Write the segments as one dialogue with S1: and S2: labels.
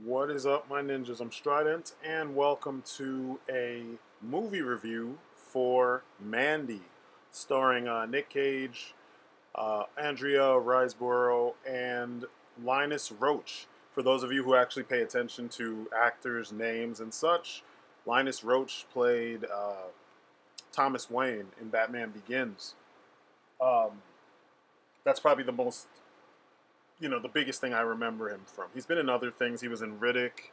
S1: What is up, my ninjas? I'm Strydent, and welcome to a movie review for Mandy, starring Nick Cage, Andrea Riseborough, and Linus Roach. For those of you who actually pay attention to actors' names and such, Linus Roach played Thomas Wayne in Batman Begins. Um, that's probably the most the biggest thing I remember him from. He's been in other things. He was in Riddick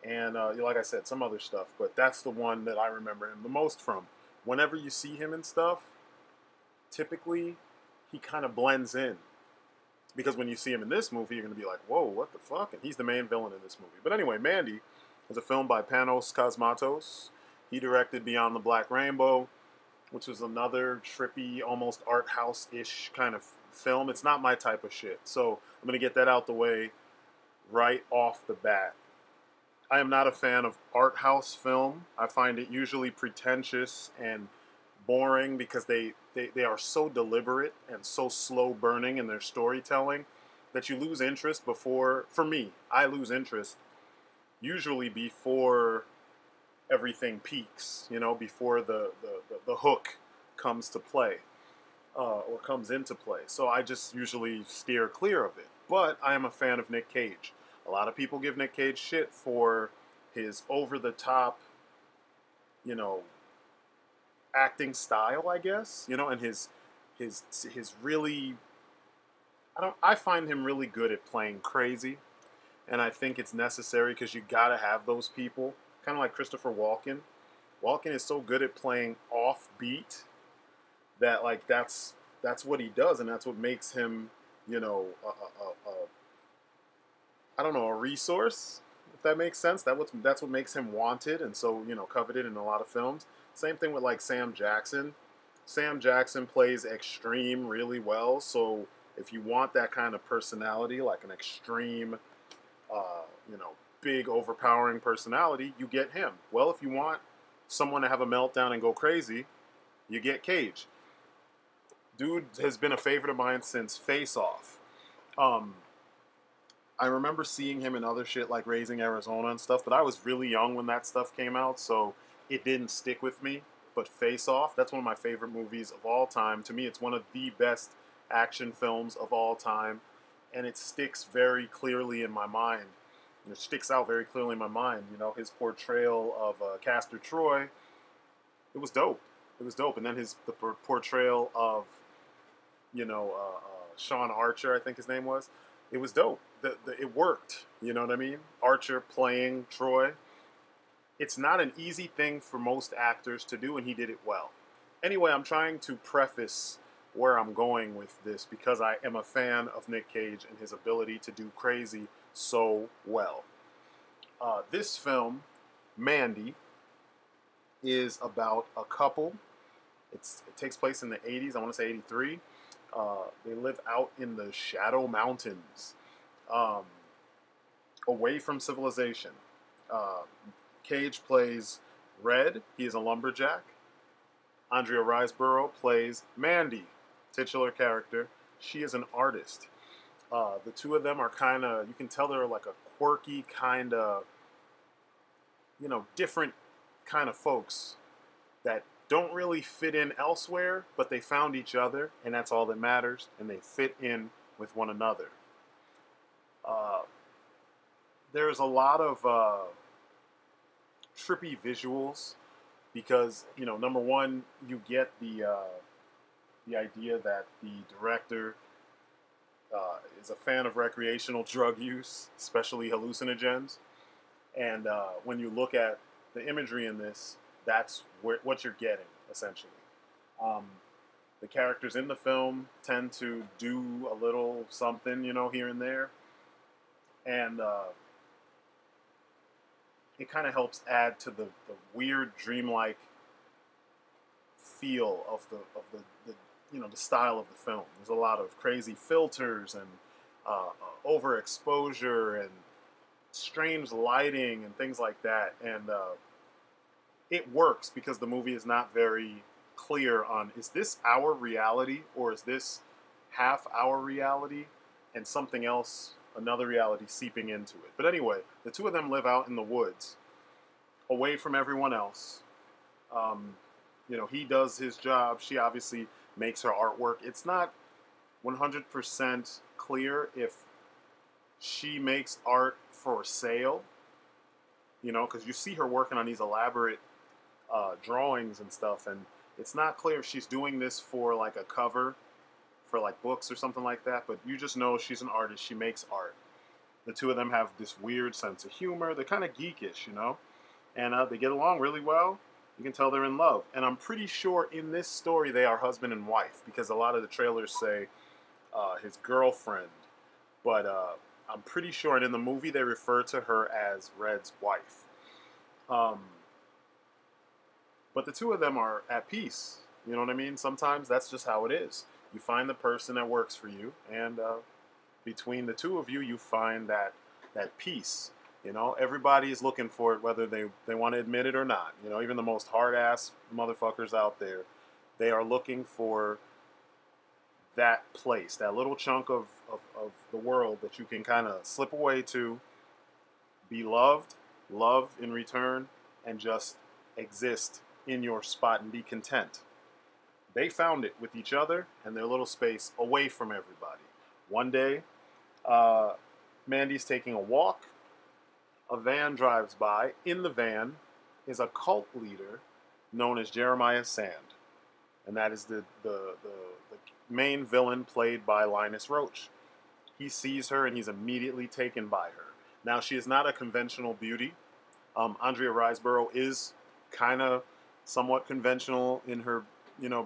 S1: and, like I said, some other stuff. But that's the one that I remember him the most from. Whenever you see him and stuff, typically he kind of blends in. Because when you see him in this movie, you're going to be like, whoa, what the fuck? And he's the main villain in this movie. But anyway, Mandy is a film by Panos Cosmatos. He directed Beyond the Black Rainbow, which was another trippy, almost art house-ish kind of film. It's not my type of shit. So I'm going to get that out the way right off the bat. I am not a fan of art house film. I find it usually pretentious and boring because they are so deliberate and so slow burning in their storytelling that you lose interest before, for me, I lose interest usually before everything peaks, before the hook comes to play or comes into play. So I just usually steer clear of it. But I am a fan of Nick Cage. A lot of people give Nick Cage shit for his over the top, you know, acting style, I guess, and his really I find him really good at playing crazy, and I think it's necessary because you got to have those people, kind of like Christopher Walken. Walken is so good at playing offbeat that that's what he does, and that's what makes him, I don't know, a resource, if that makes sense. That's what makes him wanted and so coveted in a lot of films. Same thing with like Sam Jackson. Sam Jackson plays extreme really well, so if you want that kind of personality, like an extreme, uh, you know, big overpowering personality, you get him. Well, if you want someone to have a meltdown and go crazy, you get Cage. Dude has been a favorite of mine since Face Off. Um, I remember seeing him in other shit like Raising Arizona and stuff, but I was really young when that stuff came out, so it didn't stick with me. But Face Off, that's one of my favorite movies of all time. To me, it's one of the best action films of all time, and it sticks very clearly in my mind. And it sticks out very clearly in my mind. His portrayal of Castor Troy, it was dope. It was dope. And then the portrayal of Sean Archer, I think his name was. It was dope. It worked. You know what I mean? Archer playing Troy. It's not an easy thing for most actors to do, and he did it well. Anyway, I'm trying to preface where I'm going with this because I am a fan of Nick Cage and his ability to do crazy so well. This film, Mandy, is about a couple. It takes place in the 80s. I want to say 83. They live out in the Shadow Mountains, um, away from civilization. Uh, Cage plays Red. He is a lumberjack. Andrea Riseborough plays Mandy, titular character. She is an artist. The two of them are kind of, you can tell they're like a quirky kind of, different kind of folks that don't really fit in elsewhere, but they found each other, and that's all that matters, and they fit in with one another. Uh, there's a lot of trippy visuals because, number one, you get the idea that the director is a fan of recreational drug use, especially hallucinogens. And when you look at the imagery in this, that's what you're getting, essentially. Um, the characters in the film tend to do a little something, here and there. And it kind of helps add to the weird, dreamlike feel of the style of the film. There's a lot of crazy filters and overexposure and strange lighting and things like that, and it works because the movie is not very clear on, is this our reality or is this half our reality and something else another reality seeping into it. But anyway, the two of them live out in the woods, away from everyone else. Um, he does his job. She obviously makes her artwork. It's not 100% clear if she makes art for sale, because you see her working on these elaborate drawings and stuff, and it's not clear if she's doing this for like a cover for like books or something like that, but you just know she's an artist. She makes art. The two of them have this weird sense of humor. They're kind of geekish, and they get along really well. You can tell they're in love. And I'm pretty sure in this story they are husband and wife, because a lot of the trailers say his girlfriend. But I'm pretty sure, and in the movie they refer to her as Red's wife. But the two of them are at peace. You know what I mean? Sometimes that's just how it is. You find the person that works for you, and between the two of you, you find that peace. Everybody is looking for it, whether they want to admit it or not. Even the most hard-ass motherfuckers out there, they are looking for that place, that little chunk of the world that you can kind of slip away to, be loved, love in return, and just exist in your spot and be content. They found it with each other and their little space away from everybody. One day, Mandy's taking a walk. A van drives by. In the van is a cult leader known as Jeremiah Sand. And that is the main villain, played by Linus Roach. He sees her and he's immediately taken by her. Now, she is not a conventional beauty. Andrea Riseborough is kind of somewhat conventional in her,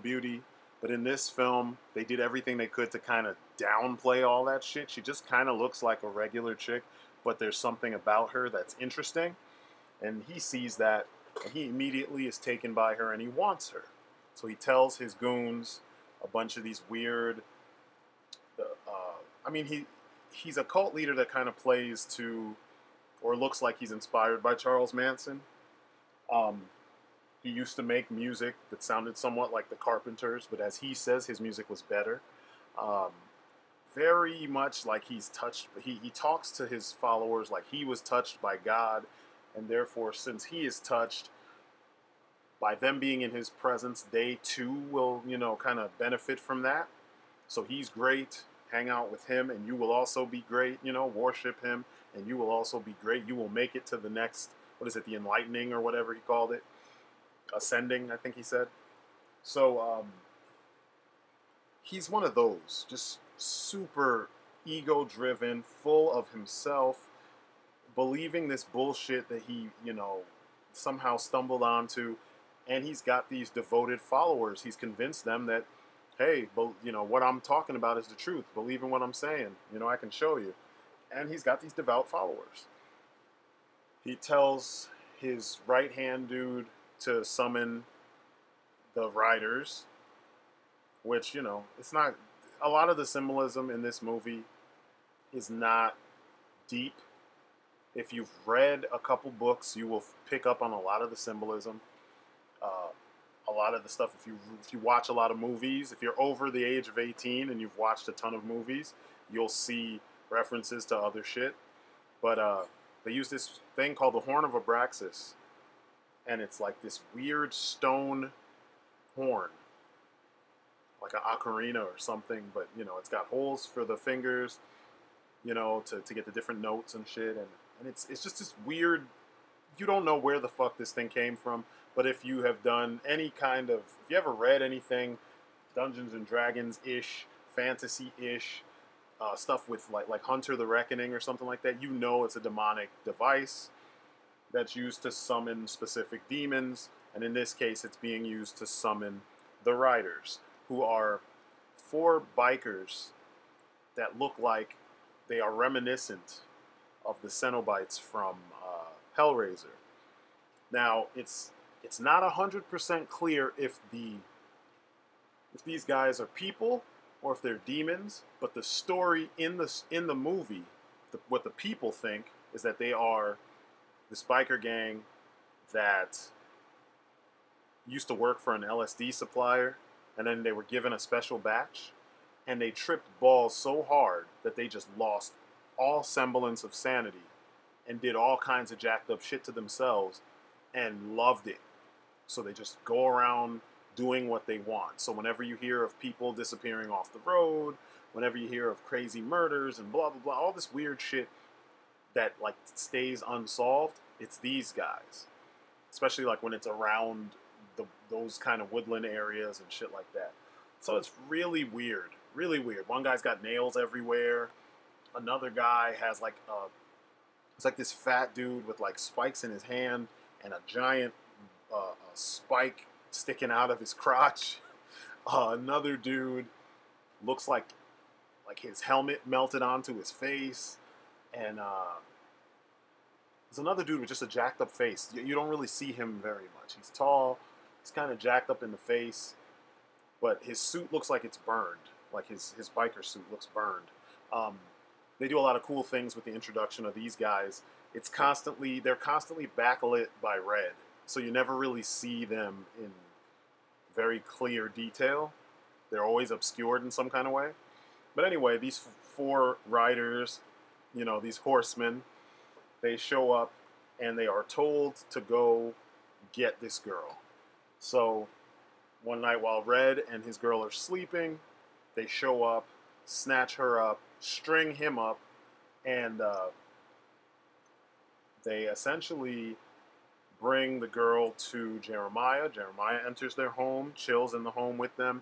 S1: beauty. But in this film, they did everything they could to kind of downplay all that shit. She just kind of looks like a regular chick, but there's something about her that's interesting. And he sees that, and he immediately is taken by her, and he wants her. So he tells his goons a bunch of these weird... he's a cult leader that kind of plays to, or looks like he's inspired by Charles Manson. He used to make music that sounded somewhat like the Carpenters, but as he says, his music was better. Very much like he's touched... He talks to his followers like he was touched by God, and therefore, since he is touched by them being in his presence, they too will, kind of benefit from that. So he's great. Hang out with him, and you will also be great. Worship him, and you will also be great. You will make it to the next, the enlightening or whatever he called it. Ascending, I think he said. So he's one of those, just super ego-driven, full of himself, believing this bullshit that he, somehow stumbled onto. And he's got these devoted followers. He's convinced them that, hey, what I'm talking about is the truth. Believe in what I'm saying. I can show you. And he's got these devout followers. He tells his right-hand dude to summon the riders, which, it's not... A lot of the symbolism in this movie is not deep. If you've read a couple books, you will pick up on a lot of the symbolism. A lot of the stuff, if you watch a lot of movies, if you're over the age of 18 and you've watched a ton of movies, you'll see references to other shit. But they use this thing called the Horn of Abraxas, and it's like this weird stone horn, like an ocarina or something, but, it's got holes for the fingers, to get the different notes and shit, and it's just this weird... You don't know where the fuck this thing came from, but if you have done any kind of... If you ever read anything Dungeons and Dragons-ish, fantasy-ish, stuff with like Hunter the Reckoning or something like that, it's a demonic device that's used to summon specific demons, and in this case it's being used to summon the Riders, who are 4 bikers that look like they are reminiscent of the Cenobites from Hellraiser. Now, it's not 100% clear if these guys are people or if they're demons, but the story in the movie, what the people think is that they are this biker gang that used to work for an LSD supplier, and then they were given a special batch, and they tripped balls so hard that they just lost all semblance of sanity and did all kinds of jacked up shit to themselves and loved it. So they just go around doing what they want. So whenever you hear of people disappearing off the road, whenever you hear of crazy murders and blah, blah, blah, all this weird shit that like stays unsolved, it's these guys. Especially like when it's around those kind of woodland areas and shit like that. So it's really weird. Really weird. One guy's got nails everywhere. Another guy has like it's like this fat dude with like spikes in his hand and a giant a spike sticking out of his crotch. Another dude looks like his helmet melted onto his face. And there's another dude with just a jacked up face. You don't really see him very much. He's tall. He's kind of jacked up in the face. But his suit looks like it's burned. Like his biker suit looks burned. They do a lot of cool things with the introduction of these guys. They're constantly backlit by red. So you never really see them in very clear detail. They're always obscured in some kind of way. But anyway, these four riders, these horsemen, they show up and they are told to go get this girl. So one night while Red and his girl are sleeping, they show up, snatch her up, string him up, and they essentially bring the girl to Jeremiah. Jeremiah enters their home, chills in the home with them,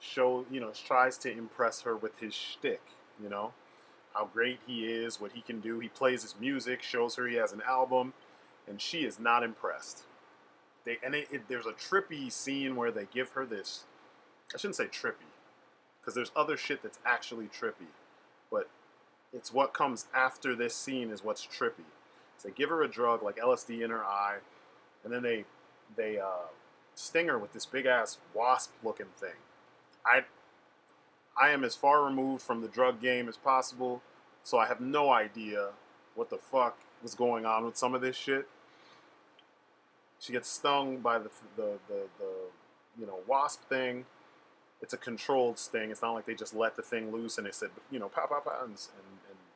S1: tries to impress her with his shtick, how great he is, what he can do. He plays his music, shows her he has an album, and she is not impressed. There's a trippy scene where they give her this. I shouldn't say trippy, because there's other shit that's actually trippy, but it's what comes after this scene is what's trippy. So they give her a drug like LSD in her eye, and then they sting her with this big ass wasp looking thing. I am as far removed from the drug game as possible, so I have no idea what the fuck was going on with some of this shit. She gets stung by the wasp thing. It's a controlled sting. It's not like they just let the thing loose and they said, pow, pow, pow, and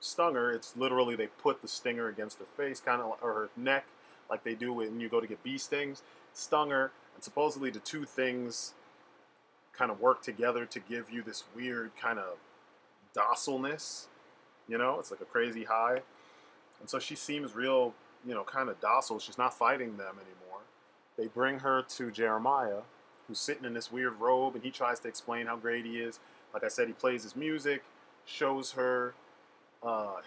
S1: stung her. It's literally they put the stinger against her face, or her neck, like they do when you go to get bee stings. Stung her, and supposedly the two things kind of work together to give you this weird kind of docileness. It's like a crazy high. And so she seems real, kind of docile. She's not fighting them anymore. They bring her to Jeremiah, who's sitting in this weird robe, and he tries to explain how great he is. Like I said, he plays his music, shows her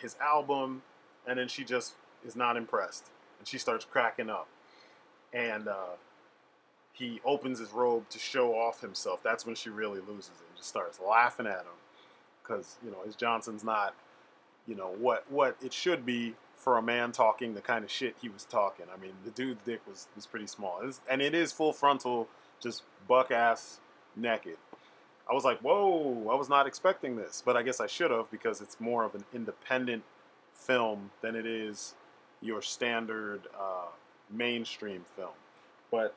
S1: his album, and then she just is not impressed. And she starts cracking up. And he opens his robe to show off himself. That's when she really loses it. And just starts laughing at him. Because, his Johnson's not, what it should be for a man talking the kind of shit he was talking. I mean, the dude's dick was pretty small. And it is full frontal, just buck-ass naked. I was like, whoa, I was not expecting this. But I guess I should have, because it's more of an independent film than it is your standard mainstream film. But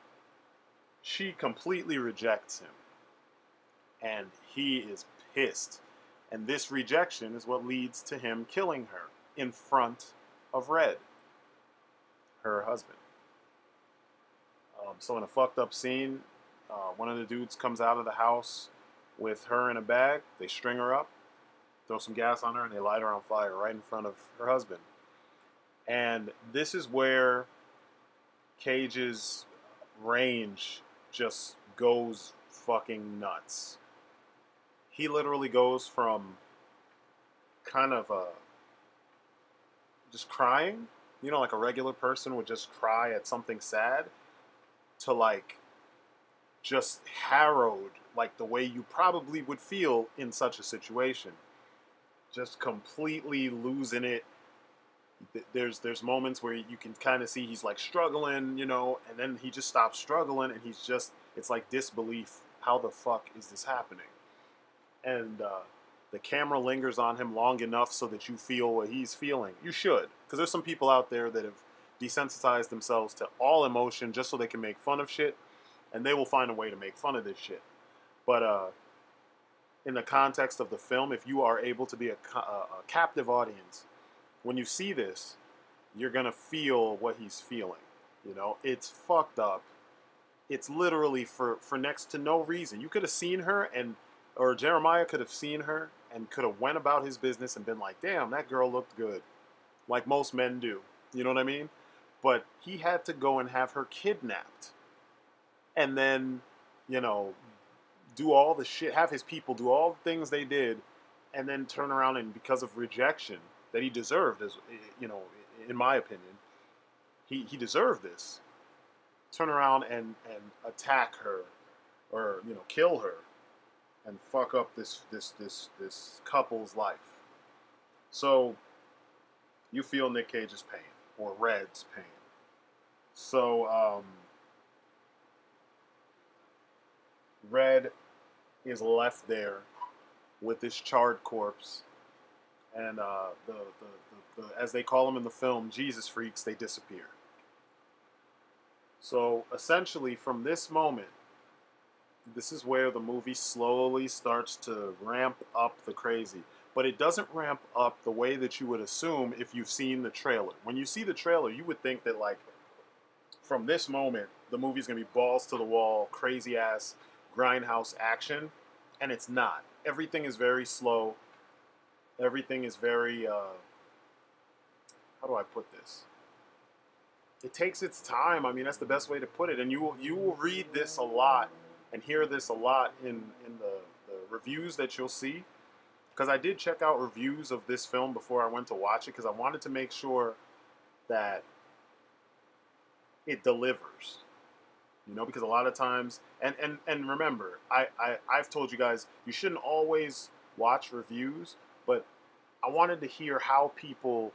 S1: she completely rejects him. And he is pissed. And this rejection is what leads to him killing her in front of Red, her husband. So in a fucked up scene, one of the dudes comes out of the house with her in a bag. They string her up, throw some gas on her, and they light her on fire right in front of her husband. And this is where Cage's range just goes fucking nuts. He literally goes from kind of just crying, like a regular person would just cry at something sad, to like just harrowed, like the way you probably would feel in such a situation. Just completely losing it. There's moments where you can kind of see he's like struggling, and then he just stops struggling, and it's like disbelief. How the fuck is this happening? And the camera lingers on him long enough so that you feel what he's feeling. You should, because there's some people out there that have desensitized themselves to all emotion just so they can make fun of shit, and they will find a way to make fun of this shit. But in the context of the film, if you are able to be a captive audience, when you see this, you're gonna feel what he's feeling. You know, it's fucked up. It's literally for next to no reason. You could have seen her and, or Jeremiah could have seen her and could have went about his business and been like, damn, that girl looked good, like most men do. You know what I mean? But he had to go and have her kidnapped, and then, you know, do all the shit, have his people do all the things they did, and then turn around and because of rejection that he deserved, as you know, in my opinion, he deserved this. Turn around and attack her, or you know, kill her, and fuck up this couple's life. So you feel Nick Cage's pain or Red's pain. So Red is left there with this charred corpse, and as they call them in the film, Jesus freaks, they disappear. So essentially, from this moment, this is where the movie slowly starts to ramp up the crazy. But it doesn't ramp up the way that you would assume if you've seen the trailer. When you see the trailer, you would think that, like, from this moment, the movie's going to be balls to the wall, crazy ass, grindhouse action. And it's not. Everything is very slow. Everything is very, how do I put this? It takes its time. I mean, that's the best way to put it. And you will read this a lot and hear this a lot in the reviews that you'll see. Because I did check out reviews of this film before I went to watch it, because I wanted to make sure that it delivers. You know, because a lot of times, and remember, I've told you guys, you shouldn't always watch reviews, but I wanted to hear how people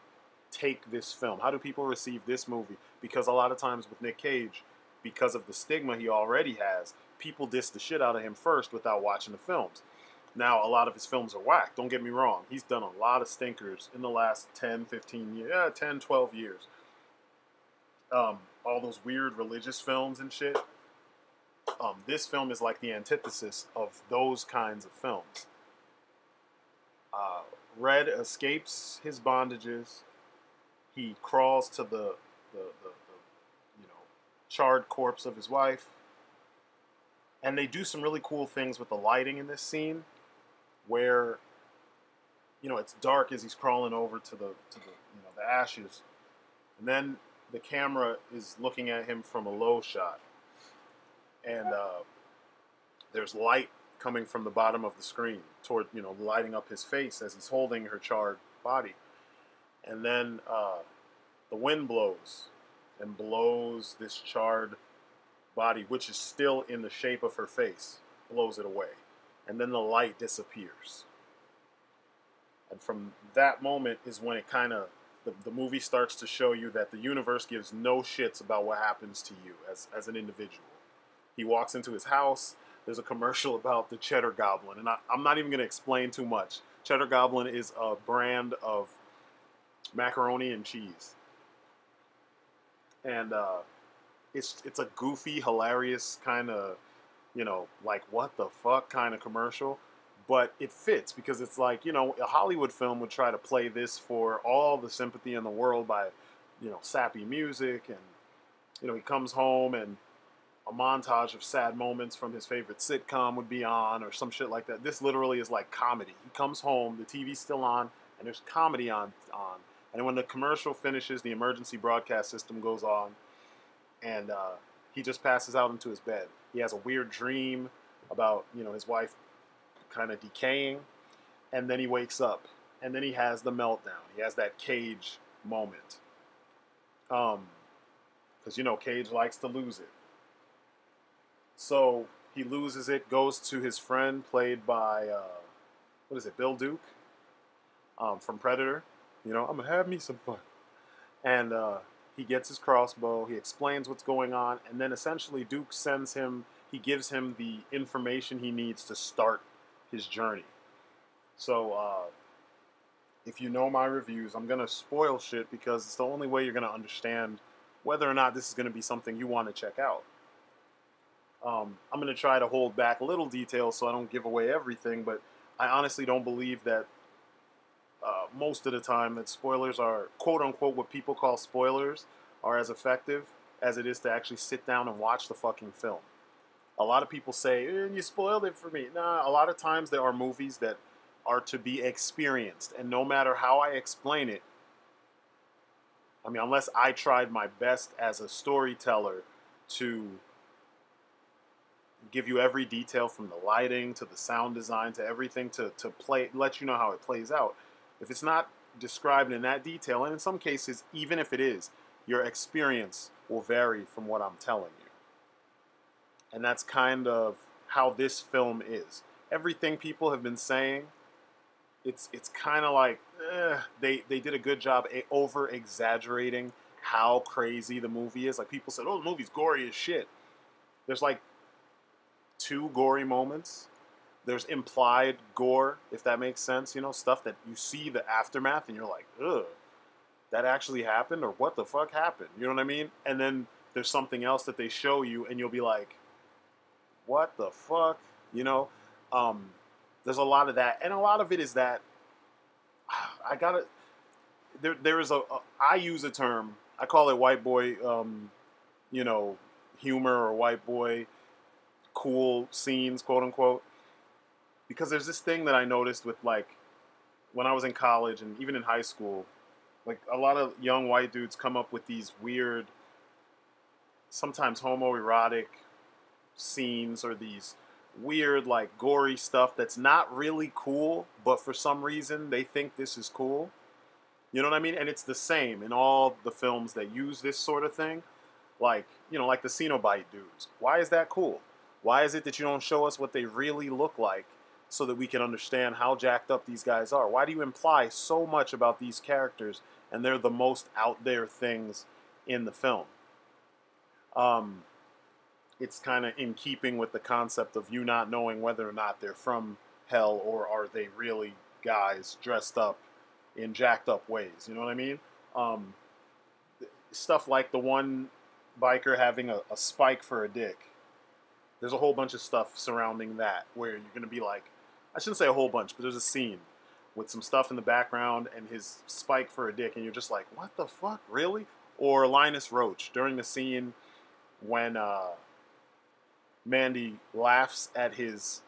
S1: take this film. How do people receive this movie? Because a lot of times with Nick Cage, because of the stigma he already has, people diss the shit out of him first without watching the films. Now, a lot of his films are whack. Don't get me wrong. He's done a lot of stinkers in the last 10, 15 years, 10, 12 years. All those weird religious films and shit. This film is like the antithesis of those kinds of films. Red escapes his bondages. He crawls to the you know, charred corpse of his wife. And they do some really cool things with the lighting in this scene, where, you know, it's dark as he's crawling over to the you know, the ashes, and then the camera is looking at him from a low shot, and there's light coming from the bottom of the screen toward, you know, lighting up his face as he's holding her charred body, and then the wind blows and blows this charred body, which is still in the shape of her face, blows it away. And then the light disappears. And from that moment is when it kind of, the movie starts to show you that the universe gives no shits about what happens to you as an individual. He walks into his house. There's a commercial about the Cheddar Goblin. And I'm not even going to explain too much. Cheddar Goblin is a brand of macaroni and cheese. And it's a goofy, hilarious kind of, you know, like, what the fuck kind of commercial, but it fits because it's like, you know, a Hollywood film would try to play this for all the sympathy in the world by, you know, sappy music, and, you know, he comes home and a montage of sad moments from his favorite sitcom would be on or some shit like that. This literally is like comedy. He comes home, the TV's still on, and there's comedy on. And when the commercial finishes, the emergency broadcast system goes on, and he just passes out into his bed. He has a weird dream about, you know, his wife kind of decaying, and then he wakes up, and then he has the meltdown. He has that Cage moment, because, you know, Cage likes to lose it. So he loses it, goes to his friend played by what is it, Bill Duke, from Predator. You know, I'm gonna have me some fun, and he gets his crossbow, he explains what's going on, and then essentially Duke sends him, he gives him the information he needs to start his journey. So, if you know my reviews, I'm going to spoil shit because it's the only way you're going to understand whether or not this is going to be something you want to check out. I'm going to try to hold back a little detail so I don't give away everything, but I honestly don't believe that most of the time that spoilers are, quote unquote, what people call spoilers, are as effective as it is to actually sit down and watch the fucking film. A lot of people say, you spoiled it for me. Nah, a lot of times there are movies that are to be experienced. And no matter how I explain it, I mean, unless I tried my best as a storyteller to give you every detail from the lighting to the sound design to everything to play, let you know how it plays out. If it's not described in that detail, and in some cases, even if it is, your experience will vary from what I'm telling you. And that's kind of how this film is. Everything people have been saying, it's kind of like they did a good job over exaggerating how crazy the movie is. Like people said, oh, the movie's gory as shit. There's like 2 gory moments. There's implied gore, if that makes sense. You know, stuff that you see the aftermath and you're like, ugh, that actually happened, or what the fuck happened? You know what I mean? And then there's something else that they show you and you'll be like, what the fuck? You know, there's a lot of that, and a lot of it is that I gotta. There is I use a term. I call it white boy, you know, humor, or white boy cool scenes, quote unquote. Because there's this thing that I noticed with, like, when I was in college and even in high school, like a lot of young white dudes come up with these weird, sometimes homoerotic scenes, or these weird, like, gory stuff that's not really cool, but for some reason they think this is cool. You know what I mean? And it's the same in all the films that use this sort of thing. Like, you know, like the Cenobite dudes. Why is that cool? Why is it that you don't show us what they really look like so that we can understand how jacked up these guys are? Why do you imply so much about these characters and they're the most out there things in the film? It's kind of in keeping with the concept of you not knowing whether or not they're from hell or are they really guys dressed up in jacked up ways. You know what I mean? Stuff like the one biker having a spike for a dick. There's a whole bunch of stuff surrounding that where you're going to be like, I shouldn't say a whole bunch, but there's a scene with some stuff in the background and his spike for a dick, and you're just like, what the fuck, really? Or Linus Roach during the scene when Mandy laughs at his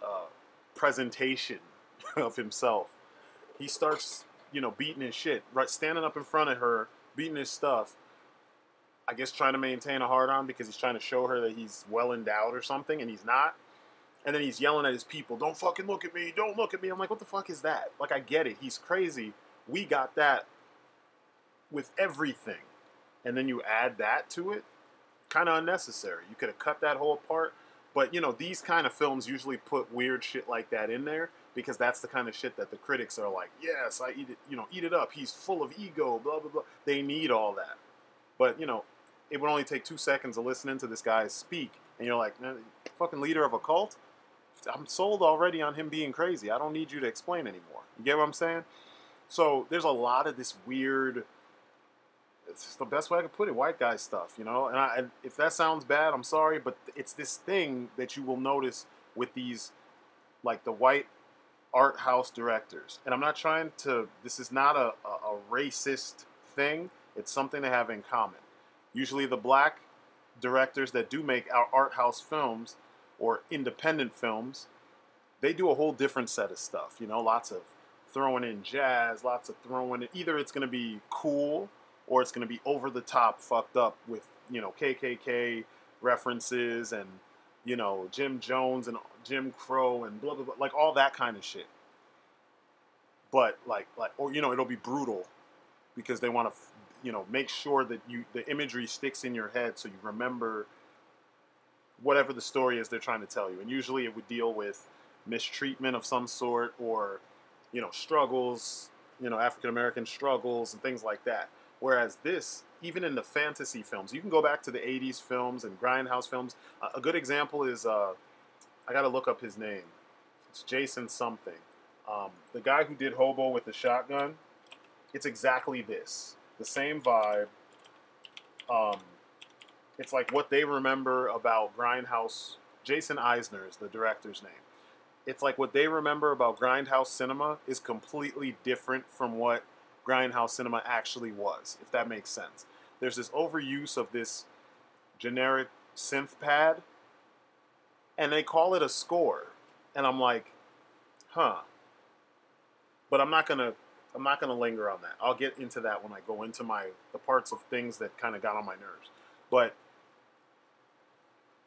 S1: presentation of himself. He starts, you know, beating his shit, right, standing up in front of her, beating his stuff. I guess trying to maintain a hard-on because he's trying to show her that he's well endowed or something, and he's not. And then he's yelling at his people, don't fucking look at me, don't look at me. I'm like, what the fuck is that? Like, I get it. He's crazy. We got that with everything. And then you add that to it? Kind of unnecessary. You could have cut that whole part. But, you know, these kind of films usually put weird shit like that in there because that's the kind of shit that the critics are like, yes, I eat it, you know, eat it up. He's full of ego, blah, blah, blah. They need all that. But, you know, it would only take 2 seconds of listening to this guy speak, and you're like, man, fucking leader of a cult? I'm sold already on him being crazy. I don't need you to explain anymore. You get what I'm saying? So there's a lot of this weird, it's the best way I could put it, white guy stuff, you know? And if that sounds bad, I'm sorry, but it's this thing that you will notice with these, like the white art house directors. And I'm not trying to, this is not a racist thing. It's something they have in common. Usually the black directors that do make our art house films or independent films, they do a whole different set of stuff. You know, lots of throwing in jazz, lots of throwing in, either it's going to be cool or it's going to be over the top fucked up with, you know, KKK references and, you know, Jim Jones and Jim Crow and blah, blah, blah, like all that kind of shit. But like, or, you know, it'll be brutal because they want to, you know, make sure that the imagery sticks in your head so you remember whatever the story is they're trying to tell you. And usually it would deal with mistreatment of some sort or, you know, struggles, you know, African-American struggles and things like that. Whereas this, even in the fantasy films, you can go back to the 80s films and grindhouse films. A good example is, I got to look up his name. It's Jason something. The guy who did Hobo with the Shotgun, it's exactly this. The same vibe. It's like what they remember about grindhouse. Jason Eisner is the director's name. it's like what they remember about grindhouse cinema is completely different from what grindhouse cinema actually was, if that makes sense. There's this overuse of this generic synth pad, and they call it a score, and I'm like, huh. But I'm not gonna linger on that. I'll get into that when I go into the parts of things that kind of got on my nerves. But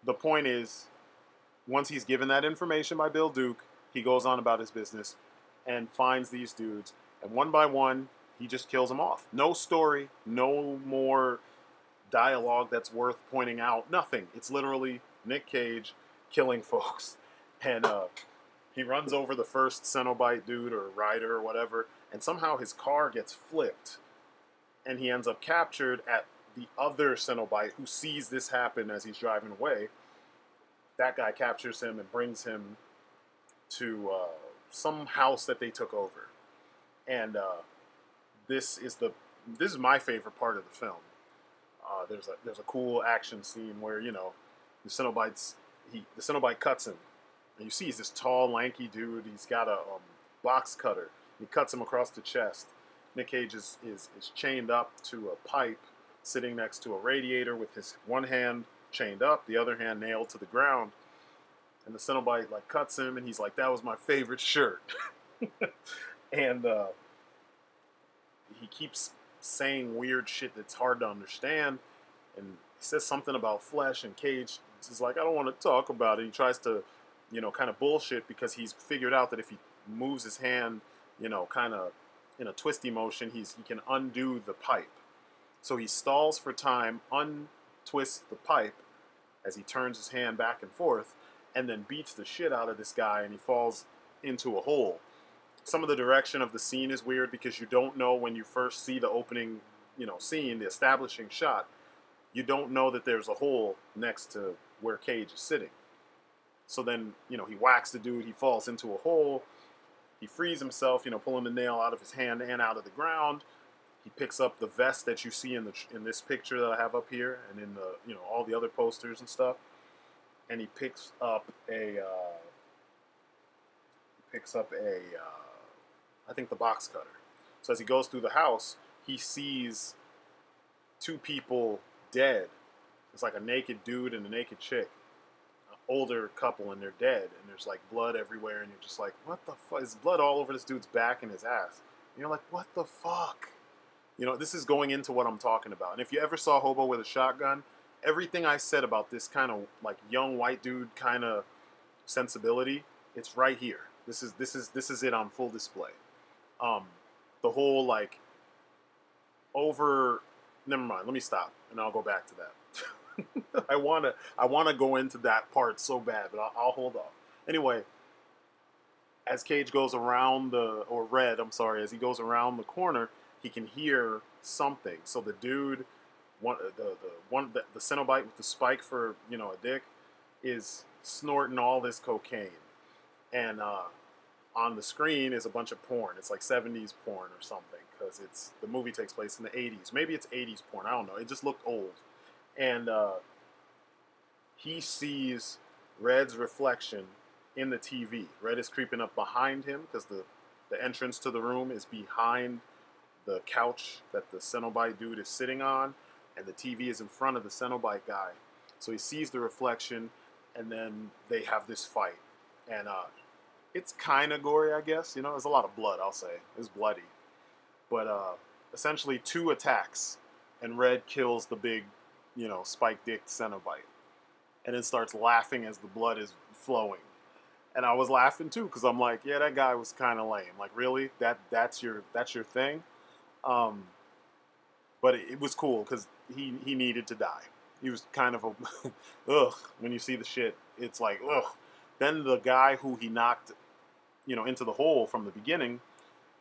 S1: the point is, once he's given that information by Bill Duke, he goes on about his business and finds these dudes, and one by one, he just kills them off. No story, no more dialogue that's worth pointing out. Nothing. It's literally Nick Cage killing folks, and he runs over the first Cenobite dude or rider or whatever, and somehow his car gets flipped, and he ends up captured at the other Cenobite who sees this happen as he's driving away. That guy captures him and brings him to some house that they took over, and this is my favorite part of the film. There's a cool action scene where the Cenobite cuts him, and you see he's this tall, lanky dude. He's got a box cutter. He cuts him across the chest. Nick Cage is chained up to a pipe, sitting next to a radiator with his one hand chained up, the other hand nailed to the ground. And the Cenobite cuts him, and he's like, "That was my favorite shirt." And he keeps saying weird shit that's hard to understand, and he says something about flesh, and Cage is like, "I don't want to talk about it." He tries to, kind of bullshit because he's figured out that if he moves his hand, kind of in a twisty motion, he can undo the pipe. So he stalls for time, untwists the pipe as he turns his hand back and forth, and then beats the shit out of this guy, and he falls into a hole. Some of the direction of the scene is weird because you don't know when you first see the opening, scene, the establishing shot, you don't know that there's a hole next to where Cage is sitting. So then, he whacks the dude, he falls into a hole, he frees himself, pulling the nail out of his hand and out of the ground. He picks up the vest that you see in this picture that I have up here, and in the all the other posters and stuff. And he picks up a I think the box cutter. So as he goes through the house, he sees two people dead. It's like a naked dude and a naked chick, an older couple, and they're dead. And there's blood everywhere, and you're just like, what the fuck? There's blood all over this dude's back and his ass. And you're like, what the fuck? This is going into what I'm talking about. And if you ever saw Hobo with a Shotgun, everything I said about this kind of young white dude kind of sensibility, it's right here. This is it on full display. The whole never mind, let me stop and I'll go back to that. I wanna go into that part so bad, but I'll hold off. Anyway, as Cage goes around as he goes around the corner, he can hear something. So the dude, the Cenobite with the spike for a dick, is snorting all this cocaine, and on the screen is a bunch of porn. It's like 70s porn or something, because the movie takes place in the 80s. Maybe it's 80s porn. I don't know. It just looked old, and he sees Red's reflection in the TV. Red is creeping up behind him because the entrance to the room is behind the couch that the Cenobite dude is sitting on, and the TV is in front of the Cenobite guy. So he sees the reflection, and then they have this fight. And it's kind of gory, I guess. There's a lot of blood, I'll say. It's bloody. But essentially 2 attacks, and Red kills the big, spike-dicked Cenobite. And then starts laughing as the blood is flowing. And I was laughing too, because I'm like, yeah, that guy was kind of lame. Like, really? That's your thing? But it was cool because he needed to die. He was kind of ugh, when you see the shit, it's like, ugh. Then the guy who he knocked, into the hole from the beginning,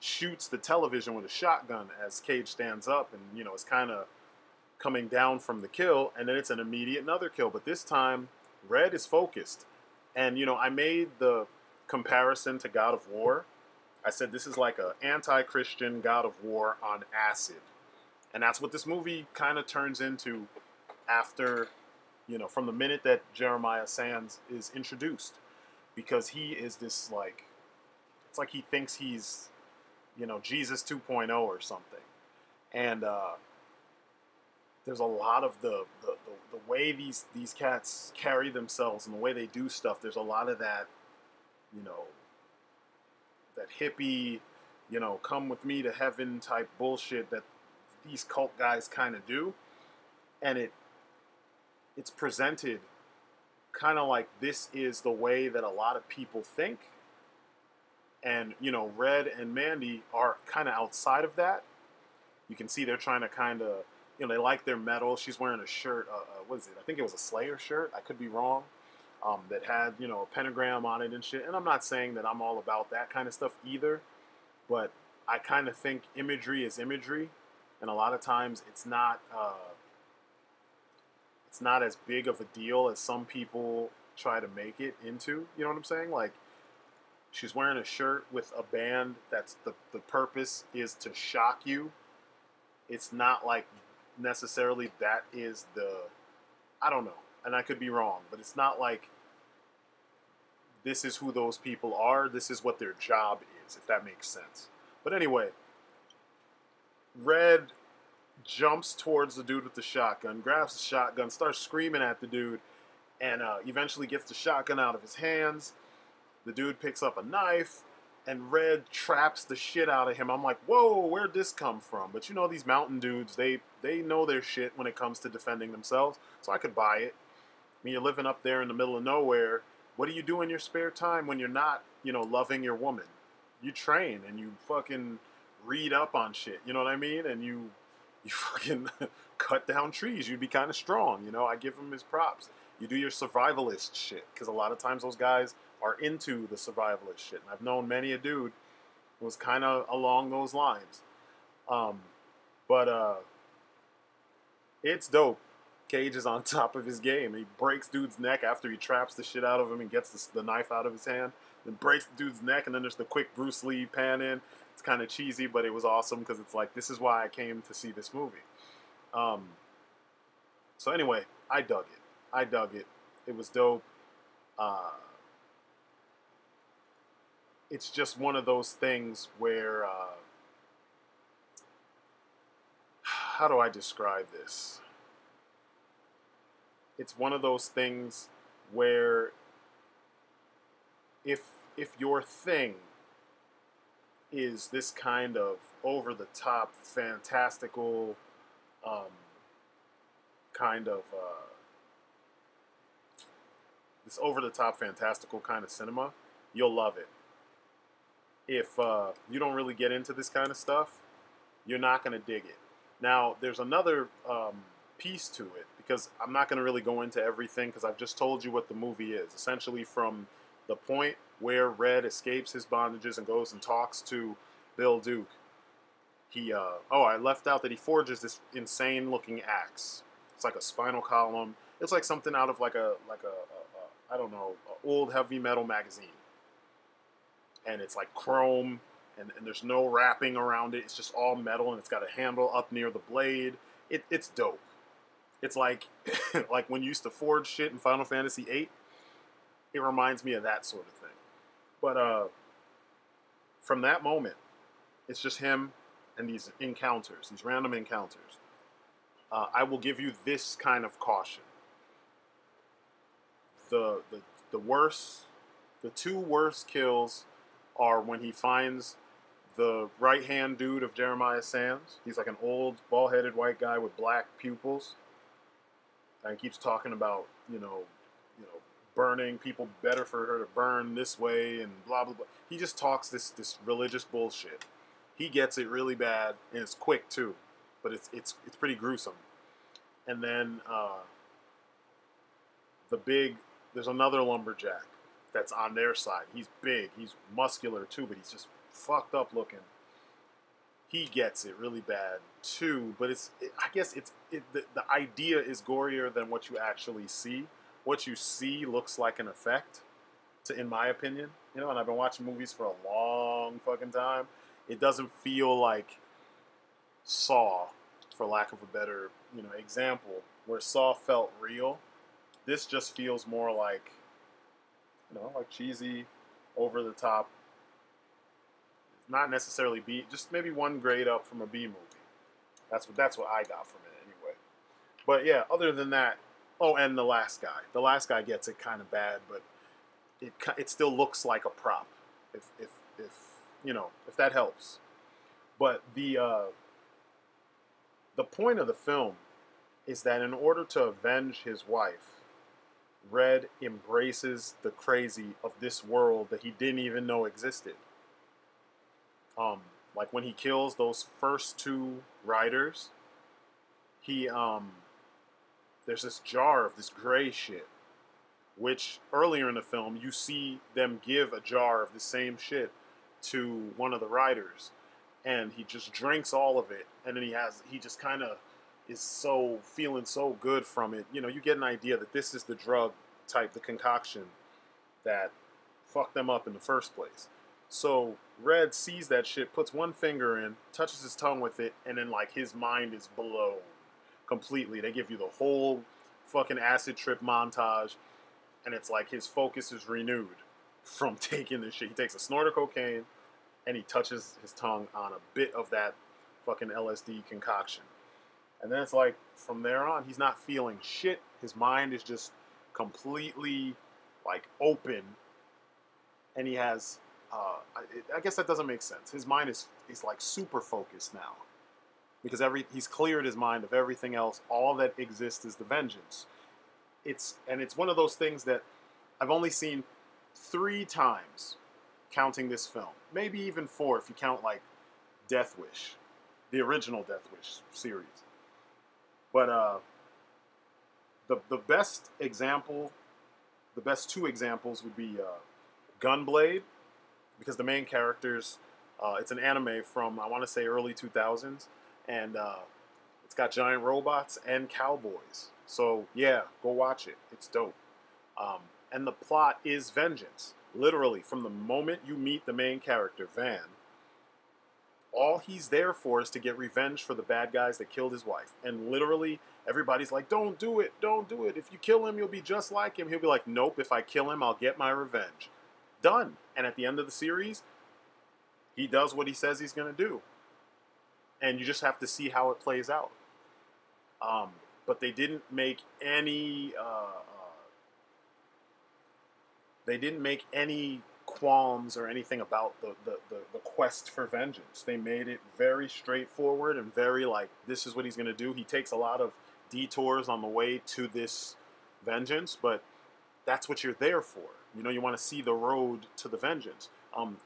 S1: shoots the television with a shotgun as Cage stands up and, is kind of coming down from the kill, and then it's an immediate another kill. But this time, Red is focused. And, I made the comparison to God of War. I said this is like an anti-Christian God of War on acid. And that's what this movie kind of turns into after, from the minute that Jeremiah Sands is introduced. because he is this like, it's like he thinks he's, you know, Jesus 2.0 or something. And there's a lot of the way these cats carry themselves and the way they do stuff. There's a lot of that, you know, that hippie, you know, come with me to heaven type bullshit that these cult guys kind of do. And it's presented kind of like this is the way that a lot of people think. And, you know, Red and Mandy are kind of outside of that. You can see they're trying to kind of, you know, they like their metal. She's wearing a shirt, what is it? I think it was a Slayer shirt. I could be wrong. That had, you know, a pentagram on it and shit. And I'm not saying that I'm all about that kind of stuff either. But I kind of think imagery is imagery. And a lot of times it's not as big of a deal as some people try to make it into. You know what I'm saying? Like, she's wearing a shirt with a band that's the purpose is to shock you. It's not like necessarily that is I don't know, and I could be wrong, but it's not like this is who those people are. This is what their job is, if that makes sense. But anyway, Red jumps towards the dude with the shotgun, grabs the shotgun, starts screaming at the dude, and eventually gets the shotgun out of his hands. The dude picks up a knife, and Red traps the shit out of him. I'm like, whoa, where'd this come from? But you know, these mountain dudes, they know their shit when it comes to defending themselves, so I could buy it. I mean, you're living up there in the middle of nowhere. What do you do in your spare time when you're not, you know, loving your woman? You train, and you fucking read up on shit, you know what I mean? And you fucking cut down trees. You'd be kind of strong, you know? I give him his props. You do your survivalist shit, because a lot of times those guys are into the survivalist shit. And I've known many a dude who was kind of along those lines. But it's dope. Cage is on top of his game. He breaks dude's neck after he traps the shit out of him and gets the knife out of his hand. Then breaks the dude's neck, and then there's the quick Bruce Lee pan in. It's kind of cheesy, but it was awesome because it's like, this is why I came to see this movie. So anyway, I dug it. It was dope. It's just one of those things where, how do I describe this? It's one of those things where if your thing is this kind of over-the-top, fantastical, this over-the-top, fantastical kind of cinema, you'll love it. If you don't really get into this kind of stuff, you're not going to dig it. Now, there's another piece to it, because I'm not going to really go into everything, because I've just told you what the movie is. Essentially, from the point where Red escapes his bondages and goes and talks to Bill Duke, he, I left out that he forges this insane-looking axe. It's like a spinal column. It's like something out of like a I don't know, old heavy metal magazine. And it's like chrome, and there's no wrapping around it. It's just all metal, and it's got a handle up near the blade. It's dope. It's like like when you used to forge shit in Final Fantasy VIII. It reminds me of that sort of thing. But from that moment, it's just him and these encounters, these random encounters. I will give you this kind of caution. The two worst kills are when he finds the right-hand dude of Jeremiah Sands. He's like an old, bald-headed white guy with black pupils. And he keeps talking about, you know, burning people, better for her to burn this way and blah, blah, blah. He just talks this religious bullshit. He gets it really bad, and it's quick, too. But it's pretty gruesome. And then there's another lumberjack that's on their side. He's big. He's muscular, too, but he's just fucked up looking. He gets it really bad, too. But I guess the idea is gorier than what you actually see. What you see looks like an effect, in my opinion. You know, and I've been watching movies for a long fucking time. It doesn't feel like Saw, for lack of a better, example, where Saw felt real. This just feels more like like cheesy, over the top. Not necessarily B, just maybe one grade up from a B movie. That's what I got from it anyway. But yeah, other than that, oh, and the last guy. The last guy gets it kind of bad, but it still looks like a prop. If if that helps. But the point of the film is that in order to avenge his wife, Red embraces the crazy of this world that he didn't even know existed. Um, like when he kills those first two riders, he there's this jar of this gray shit, which earlier in the film you see them give a jar of the same shit to one of the riders, and he just drinks all of it, and then he just kind of is so feeling so good from it. You get an idea that this is the drug type, the concoction that fucked them up in the first place. So Red sees that shit, puts one finger in, touches his tongue with it, and then like his mind is blown completely. They give you the whole fucking acid trip montage, and it's like his focus is renewed from taking this shit. He takes a snort of cocaine, and he touches his tongue on a bit of that fucking LSD concoction. And then it's like, from there on, he's not feeling shit. His mind is just completely, like, open. And he has, I guess that doesn't make sense. His mind is like, super focused now. Because he's cleared his mind of everything else. All that exists is the vengeance. It's one of those things that I've only seen 3 times counting this film. Maybe even 4 if you count, like, Death Wish. The original Death Wish series. But the best example, the best 2 examples would be Gunblade, because the main characters, it's an anime from, I want to say, early 2000s, and it's got giant robots and cowboys. So yeah, go watch it. It's dope. And the plot is vengeance. Literally, from the moment you meet the main character, Van, all he's there for is to get revenge for the bad guys that killed his wife. And literally, everybody's like, don't do it, don't do it. If you kill him, you'll be just like him. He'll be like, nope, if I kill him, I'll get my revenge. Done. And at the end of the series, he does what he says he's going to do. And you just have to see how it plays out. But they didn't make any... they didn't make any qualms or anything about the quest for vengeance. They made it very straightforward and very like, this is what he's going to do. He takes a lot of detours on the way to this vengeance, but that's what you're there for. You want to see the road to the vengeance.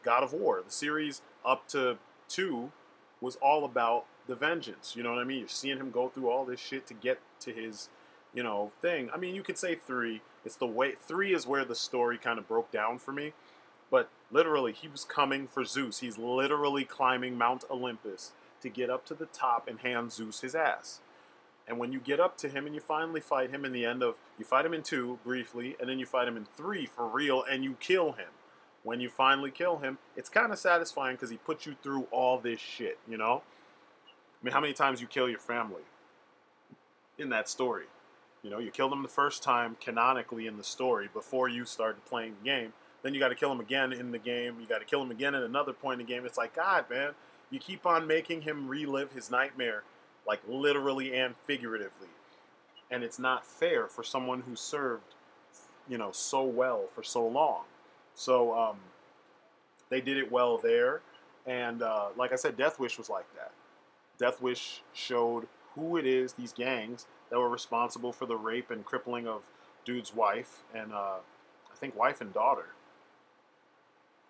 S1: God of War, the series up to 2, was all about the vengeance. You know what I mean? You're seeing him go through all this shit to get to his, thing. I mean, you could say 3. It's the way 3 is where the story kind of broke down for me. But literally, he was coming for Zeus. He's literally climbing Mount Olympus to get up to the top and hand Zeus his ass. And when you get up to him and you finally fight him in the end of... You fight him in 2, briefly, and then you fight him in 3 for real, and you kill him. When you finally kill him, it's kind of satisfying because he put you through all this shit, I mean, how many times you kill your family in that story? You killed them the first time, canonically, in the story, before you started playing the game. Then you got to kill him again in the game. You got to kill him again at another point in the game. It's like, God, man, you keep on making him relive his nightmare, like literally and figuratively. And it's not fair for someone who served, so well for so long. So they did it well there. And like I said, Death Wish was like that. Death Wish showed who it is, these gangs, that were responsible for the rape and crippling of dude's wife. And I think wife and daughter.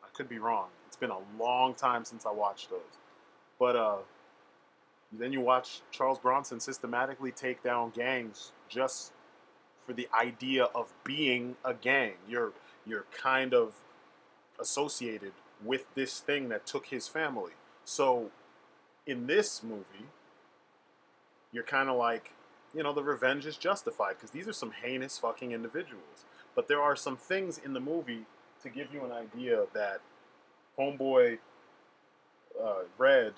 S1: I could be wrong. It's been a long time since I watched those. But then you watch Charles Bronson systematically take down gangs just for the idea of being a gang. You're kind of associated with this thing that took his family. So in this movie, you're kind of like, the revenge is justified because these are some heinous fucking individuals. But there are some things in the movie to give you an idea that Homeboy Red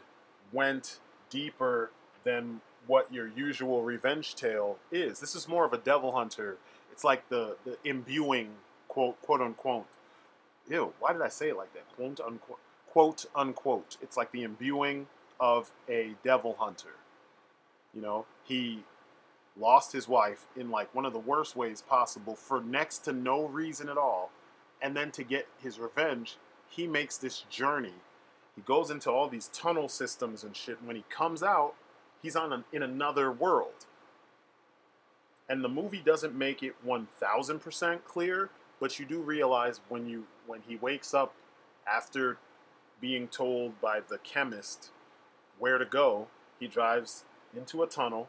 S1: went deeper than what your usual revenge tale is. This is more of a devil hunter. It's like the imbuing quote unquote. Ew, why did I say it like that? Quote unquote. Quote unquote. It's like the imbuing of a devil hunter. You know, he lost his wife in like one of the worst ways possible for next to no reason at all. And then to get his revenge, he makes this journey. He goes into all these tunnel systems and shit. When he comes out, he's in another world. And the movie doesn't make it 1000% clear, but you do realize when he wakes up after being told by the chemist where to go, he drives into a tunnel.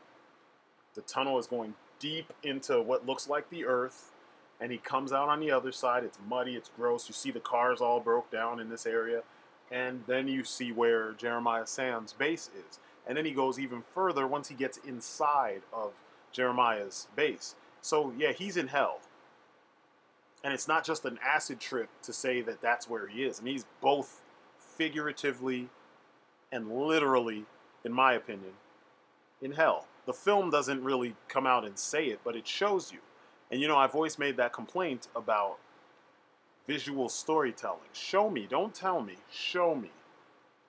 S1: The tunnel is going deep into what looks like the earth, and he comes out on the other side. It's muddy, it's gross. You see the cars all broke down in this area, and then you see where Jeremiah Sam's base is. And then he goes even further once he gets inside of Jeremiah's base. So yeah, he's in hell. And it's not just an acid trip to say that that's where he is. And he's both figuratively and literally, in my opinion, in hell. The film doesn't really come out and say it, but it shows you. And you know, I've always made that complaint about visual storytelling. Show me, don't tell me, show me.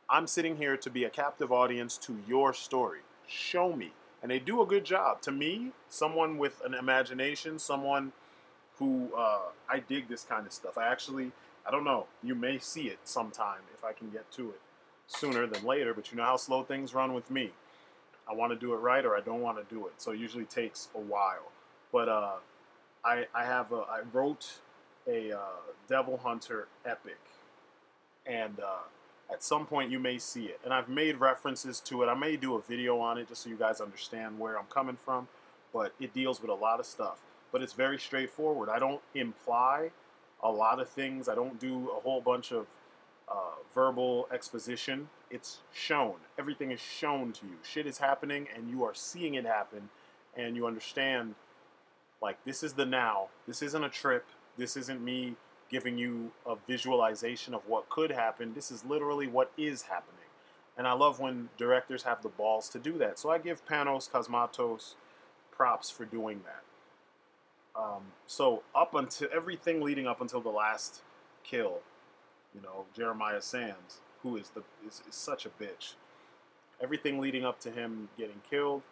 S1: I'm sitting here to be a captive audience to your story. Show me. And they do a good job. To me, someone with an imagination, someone who, I dig this kind of stuff. I don't know, you may see it sometime if I can get to it sooner than later, but you know how slow things run with me. I want to do it right or I don't want to do it. So it usually takes a while. But I wrote a Devil Hunter epic. And at some point you may see it. And I've made references to it. I may do a video on it just so you guys understand where I'm coming from. But it deals with a lot of stuff. But it's very straightforward. I don't imply a lot of things. I don't do a whole bunch of verbal exposition. It's shown. Everything is shown to you. Shit is happening and you are seeing it happen. And you understand, like, this is the now. This isn't a trip. This isn't me giving you a visualization of what could happen. This is literally what is happening. And I love when directors have the balls to do that. So I give Panos Cosmatos props for doing that. So up until everything leading up until the last kill, you know, Jeremiah Sands, who is such a bitch. Everything leading up to him getting killed,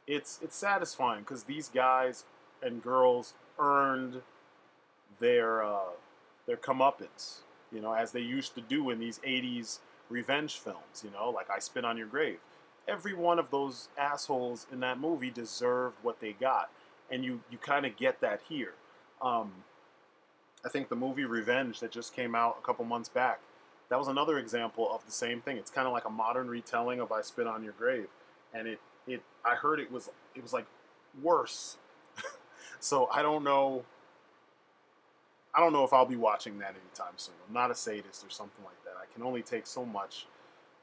S1: it's satisfying because these guys and girls earned their comeuppance, you know, as they used to do in these 80s revenge films, you know, like I Spit on Your Grave. Every one of those assholes in that movie deserved what they got. And you kind of get that here. I think the movie Revenge that just came out a couple months back, that was another example of the same thing. It's kind of like a modern retelling of I Spit on Your Grave. And I heard it was like worse. So I don't know if I'll be watching that anytime soon. I'm not a sadist or something like that. I can only take so much,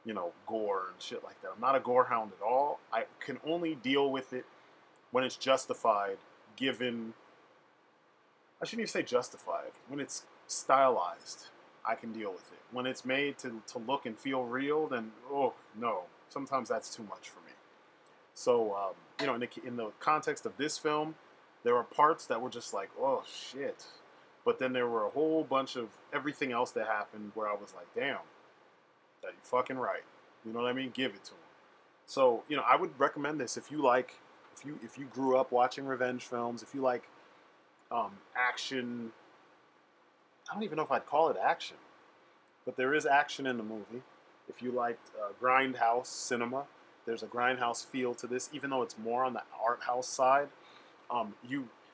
S1: you know, gore and shit like that. I'm not a gore hound at all. I can only deal with it when it's justified, given, I shouldn't even say justified, when it's stylized, I can deal with it. When it's made to look and feel real, then, oh, no. Sometimes that's too much for me. So, you know, in the context of this film, there were parts that were just like, oh, shit. But then there were a whole bunch of everything else that happened where I was like, damn, that you fucking right. You know what I mean? Give it to him. So, you know, I would recommend this if you like, if you grew up watching revenge films, if you like action. I don't even know if I'd call it action, but there is action in the movie. If you liked grindhouse cinema, there's a grindhouse feel to this, even though it's more on the art house side.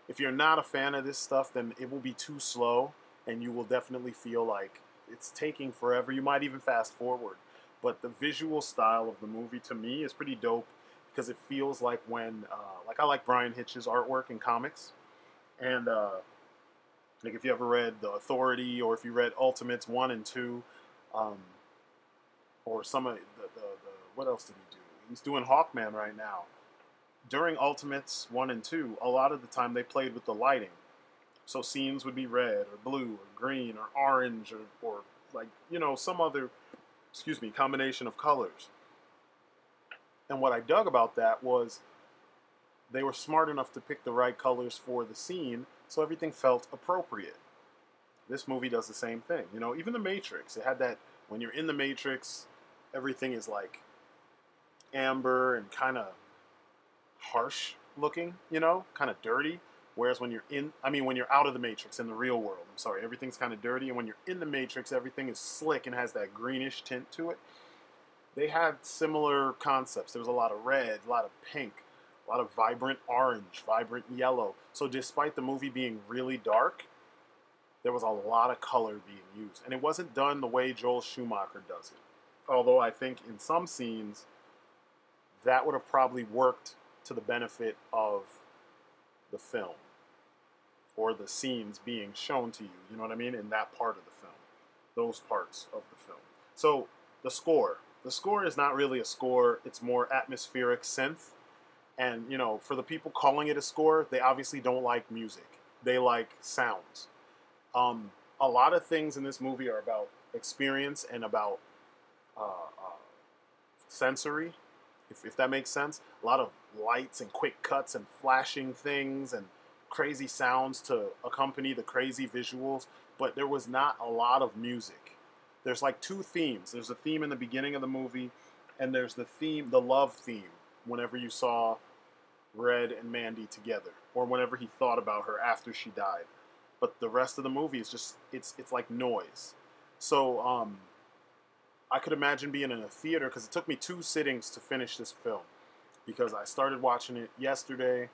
S1: If you're not a fan of this stuff, then it will be too slow, and you will definitely feel like it's taking forever. You might even fast forward. But the visual style of the movie, to me, is pretty dope because it feels like when, like I like Brian Hitch's artwork in comics. And, like if you ever read The Authority, or if you read Ultimates 1 and 2, or some of the what else did he do? He's doing Hawkman right now. During Ultimates 1 and 2, a lot of the time they played with the lighting. So scenes would be red or blue or green or orange or like, you know, some other, combination of colors. And what I dug about that was they were smart enough to pick the right colors for the scene, so everything felt appropriate. This movie does the same thing. You know, even The Matrix, it had that when you're in The Matrix, everything is like amber and kind of harsh looking, you know, kind of dirty. Whereas when you're in, I mean, when you're out of the Matrix in the real world, I'm sorry, everything's kind of dirty. And when you're in the Matrix, everything is slick and has that greenish tint to it. They had similar concepts. There was a lot of red, a lot of pink, a lot of vibrant orange, vibrant yellow. So despite the movie being really dark, there was a lot of color being used. And it wasn't done the way Joel Schumacher does it. Although I think in some scenes, that would have probably worked to the benefit of the film or the scenes being shown to you, you know what I mean, in that part of the film, those parts of the film. So the score. The score is not really a score. It's more atmospheric synth. And, you know, for the people calling it a score, they obviously don't like music. They like sounds. A lot of things in this movie are about experience and about sensory, if that makes sense. A lot of lights and quick cuts and flashing things and crazy sounds to accompany the crazy visuals, but there was not a lot of music. There's like two themes. There's a theme in the beginning of the movie, and there's the theme, the love theme, whenever you saw Red and Mandy together, or whenever he thought about her after she died. But the rest of the movie is just, it's like noise. So I could imagine being in a theater, because it took me 2 sittings to finish this film, because I started watching it yesterday.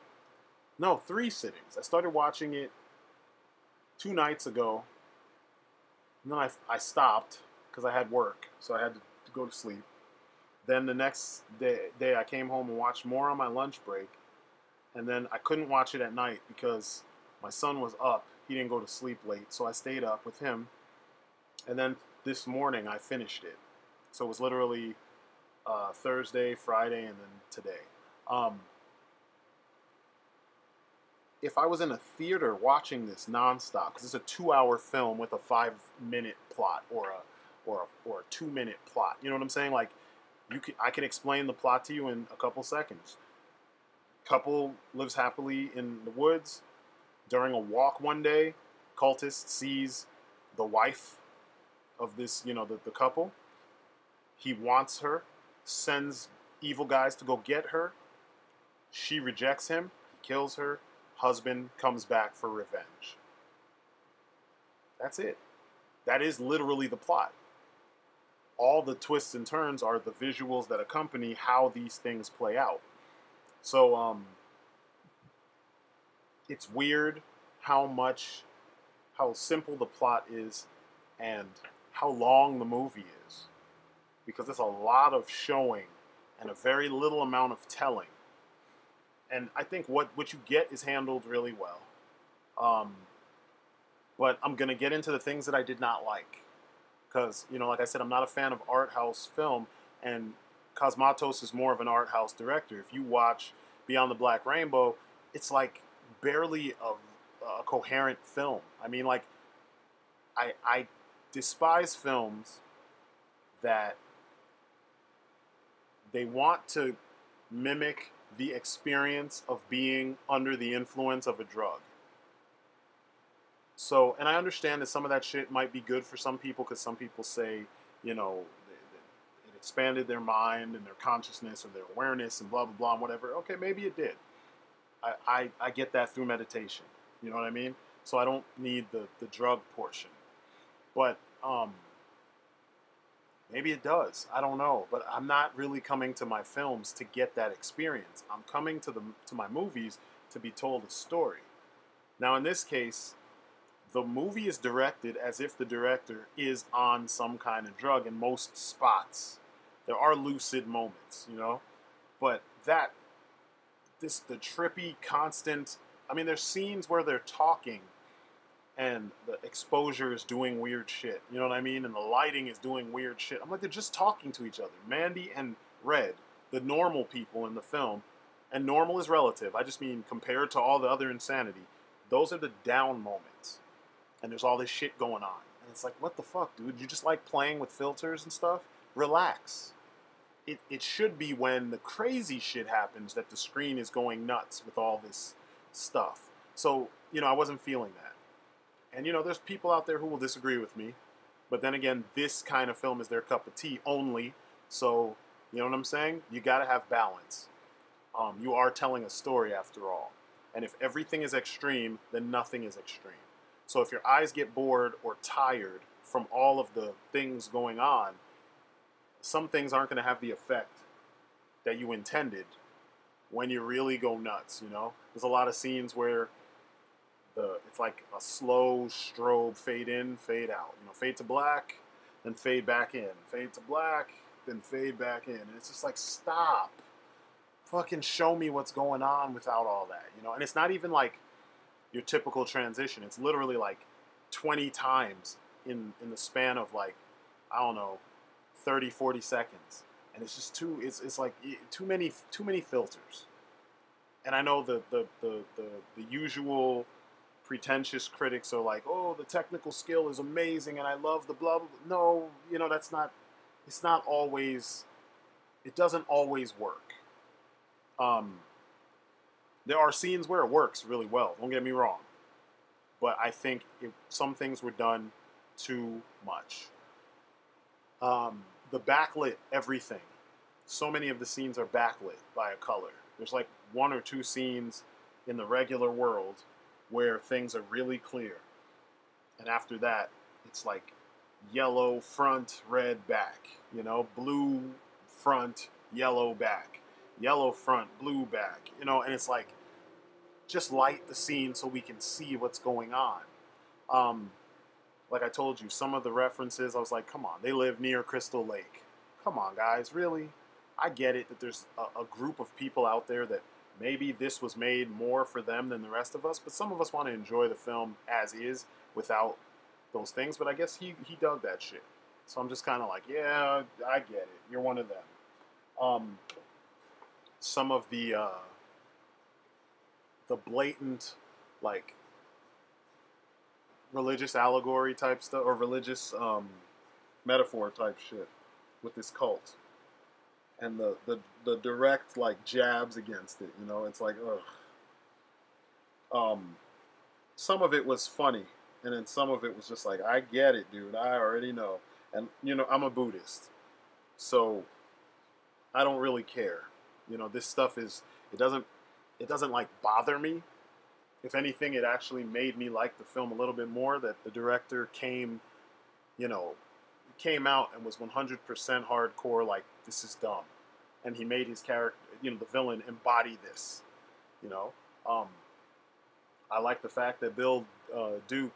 S1: No, 3 sittings. I started watching it 2 nights ago, and then I stopped because I had work, so I had to go to sleep. Then the next day I came home and watched more on my lunch break, and then I couldn't watch it at night because my son was up. He didn't go to sleep late, so I stayed up with him. And then this morning I finished it. So it was literally Thursday, Friday, and then today. If I was in a theater watching this nonstop, because it's a 2-hour film with a 5-minute plot or a 2-minute plot, you know what I'm saying? Like, I can explain the plot to you in a couple seconds. Couple lives happily in the woods. During a walk one day, cultist sees the wife of this, you know, the couple. He wants her, sends evil guys to go get her. She rejects him, kills her. Husband comes back for revenge. That's it. That is literally the plot. All the twists and turns are the visuals that accompany how these things play out. So, it's weird how simple the plot is and how long the movie is. Because it's a lot of showing and a very little amount of telling. And I think what you get is handled really well. But I'm going to get into the things that I did not like. Because, you know, like I said, I'm not a fan of art house film. And Cosmatos is more of an art house director. If you watch Beyond the Black Rainbow, it's like barely a coherent film. I mean, like, I despise films that they want to mimic the experience of being under the influence of a drug. So, and I understand that some of that shit might be good for some people, because some people say, you know, it expanded their mind and their consciousness or their awareness and blah, blah, blah, and whatever. Okay, maybe it did. I get that through meditation. You know what I mean? So I don't need the drug portion. But maybe it does. I don't know. But I'm not really coming to my films to get that experience. I'm coming to my movies to be told a story. Now, in this case, the movie is directed as if the director is on some kind of drug in most spots. There are lucid moments, you know? But the trippy, constant... I mean, there's scenes where they're talking and the exposure is doing weird shit. You know what I mean? And the lighting is doing weird shit. I'm like, they're just talking to each other. Mandy and Red, the normal people in the film, and normal is relative. I just mean compared to all the other insanity, those are the down moments. And there's all this shit going on. And it's like, what the fuck, dude? You just like playing with filters and stuff? Relax. It should be when the crazy shit happens that the screen is going nuts with all this stuff. So, you know, I wasn't feeling that. And, you know, there's people out there who will disagree with me. But then again, this kind of film is their cup of tea only. So, you know what I'm saying? You got to have balance. You are telling a story after all. And if everything is extreme, then nothing is extreme. So if your eyes get bored or tired from all of the things going on, some things aren't going to have the effect that you intended when you really go nuts, you know? There's a lot of scenes where it's like a slow strobe, fade in, fade out. You know, fade to black, then fade back in. Fade to black, then fade back in. And it's just like, stop. Fucking show me what's going on without all that, you know? And it's not even like your typical transition. It's literally like 20 times in the span of like, I don't know, 30, 40 seconds. And it's just it's like too many filters. And I know the usual pretentious critics are like, oh, the technical skill is amazing and I love the blah, blah, blah. No, you know, it's not always, it doesn't always work. There are scenes where it works really well, don't get me wrong. But I think some things were done too much. The backlit everything. So many of the scenes are backlit by a color. There's like one or two scenes in the regular world where things are really clear. And after that, it's like yellow front, red back. You know, blue front, yellow back. Yellow front, blue back. You know, and it's like, just light the scene so we can see what's going on. Like I told you, some of the references, I was like, come on, they live near Crystal Lake. Come on, guys, really? I get it that there's a group of people out there that maybe this was made more for them than the rest of us, but some of us want to enjoy the film as is without those things, but I guess he dug that shit. So I'm just kind of like, yeah, I get it. You're one of them. Some of the blatant, like, religious allegory type stuff, or religious metaphor type shit with this cult. And the direct, like, jabs against it, you know? It's like, ugh. Some of it was funny, and then some of it was just like, I get it, dude. I already know. And, you know, I'm a Buddhist, so I don't really care. You know, this stuff it doesn't like bother me. If anything, it actually made me like the film a little bit more, that the director came out and was 100% hardcore, like, this is dumb. And he made his character, you know, the villain, embody this, you know. I like the fact that Bill Duke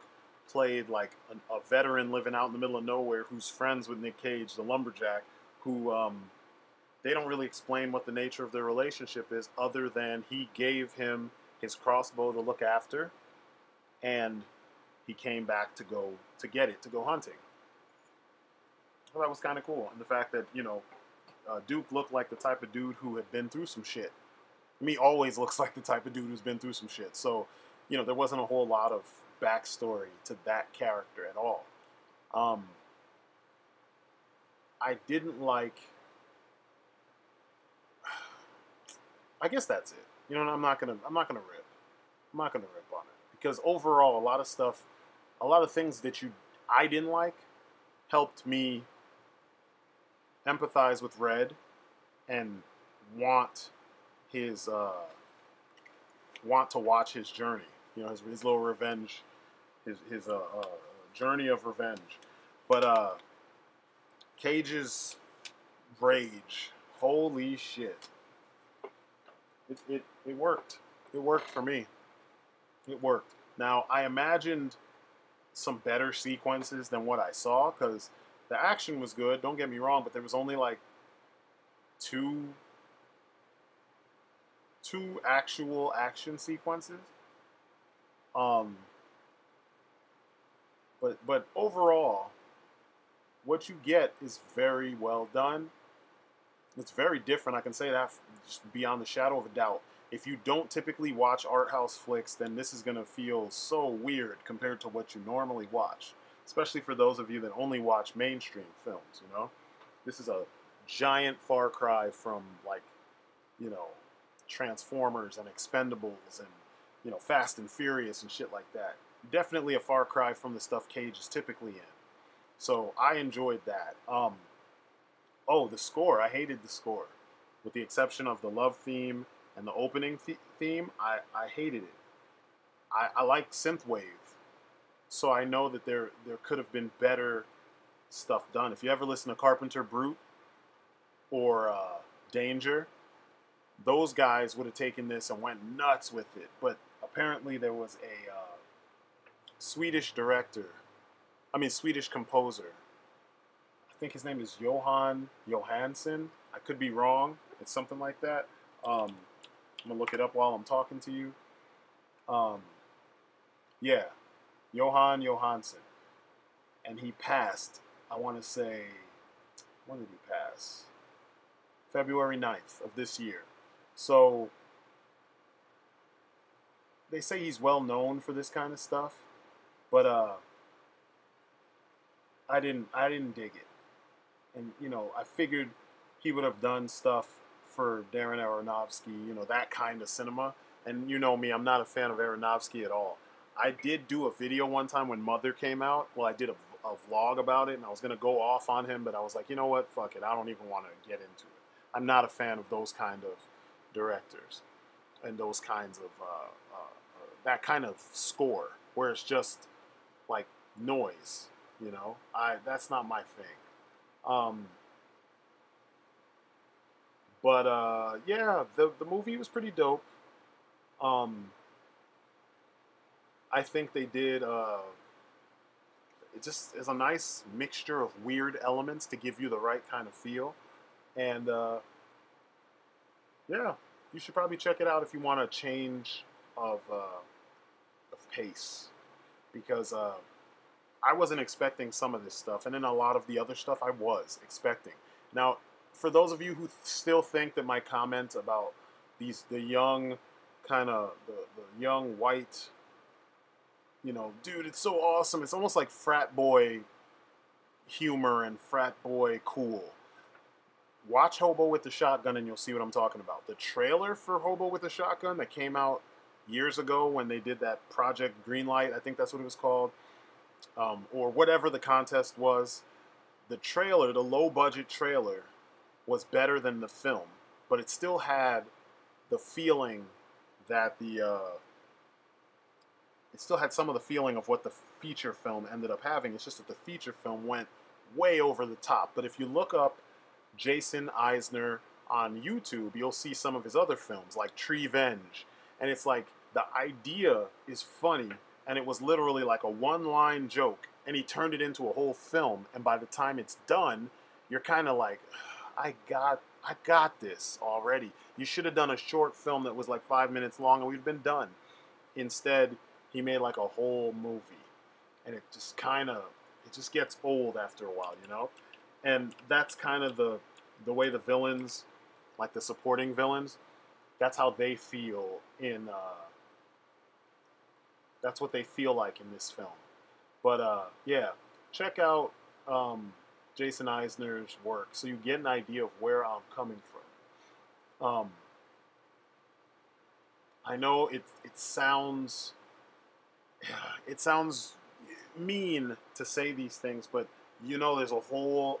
S1: played, like, a veteran living out in the middle of nowhere who's friends with Nick Cage, the lumberjack, who they don't really explain what the nature of their relationship is, other than he gave him his crossbow to look after, and he came back to go hunting. Well, that was kind of cool. And the fact that, you know, Duke looked like the type of dude who had been through some shit. Me always looks like the type of dude who's been through some shit. So, you know, there wasn't a whole lot of backstory to that character at all. I didn't like... I guess that's it. You know, I'm not gonna rip. I'm not gonna rip on it, because overall, a lot of things that I didn't like helped me empathize with Red and want to watch his journey. You know, his little revenge, his journey of revenge. But Cage's rage, holy shit. It worked. It worked for me. It worked. Now, I imagined some better sequences than what I saw, because the action was good, don't get me wrong, but there was only like two actual action sequences. But overall, what you get is very well done. It's very different, I can say that just beyond the shadow of a doubt. If you don't typically watch art house flicks, then this is going to feel so weird compared to what you normally watch. Especially for those of you that only watch mainstream films, you know? This is a giant far cry from, like, you know, Transformers and Expendables and, you know, Fast and Furious and shit like that. definitely a far cry from the stuff Cage is typically in. So I enjoyed that. Oh, the score. I hated the score. With the exception of the love theme and the opening theme, I hated it. I like synthwave, so I know that there could have been better stuff done. If you ever listen to Carpenter Brute or Danger, those guys would have taken this and went nuts with it. But apparently there was a Swedish director, Swedish composer. I think his name is Johan Johansson. I could be wrong. It's something like that. I'm gonna look it up while I'm talking to you. Um, yeah, Johan Johansson, and he passed. I want to say, when did he pass? February 9th of this year. So they say he's well known for this kind of stuff, but I didn't dig it. And I figured he would have done stuff for Darren Aronofsky, that kind of cinema. And you know me, I'm not a fan of Aronofsky at all. I did do a video one time when Mother came out. Well, I did a vlog about it, and I was going to go off on him, but I was like, you know what, fuck it. I don't even want to get into it. I'm not a fan of those kind of directors and those kinds of, that kind of score where it's just like noise, that's not my thing. But yeah, the movie was pretty dope. I think they did. It just is a nice mixture of weird elements to give you the right kind of feel, and yeah, you should probably check it out if you want a change of pace, because I wasn't expecting some of this stuff, and then a lot of the other stuff I was expecting. Now, for those of you who still think that my comment about the young the young white, dude, it's so awesome. It's almost like frat boy humor and frat boy cool. Watch Hobo with the Shotgun and you'll see what I'm talking about. The trailer for Hobo with the Shotgun that came out years ago when they did that Project Greenlight, I think that's what it was called, or whatever the contest was. The trailer, the low budget trailer, was better than the film, but it still had the feeling that it still had some of the feeling of what the feature film ended up having. It's just that the feature film went way over the top. But if you look up Jason Eisner on YouTube, you'll see some of his other films like Treevenge, and it's like the idea is funny, and it was literally like a one-line joke, and he turned it into a whole film, and by the time it's done, you're kind of like, I got this already. You should have done a short film that was like 5 minutes long, and we'd been done. Instead, he made like a whole movie, and it just gets old after a while, And that's kind of the way the villains, like the supporting villains, that's how they feel in. That's what they feel like in this film. But yeah, check out Jason Eisner's work so you get an idea of where I'm coming from. I know it sounds mean to say these things, but there's a whole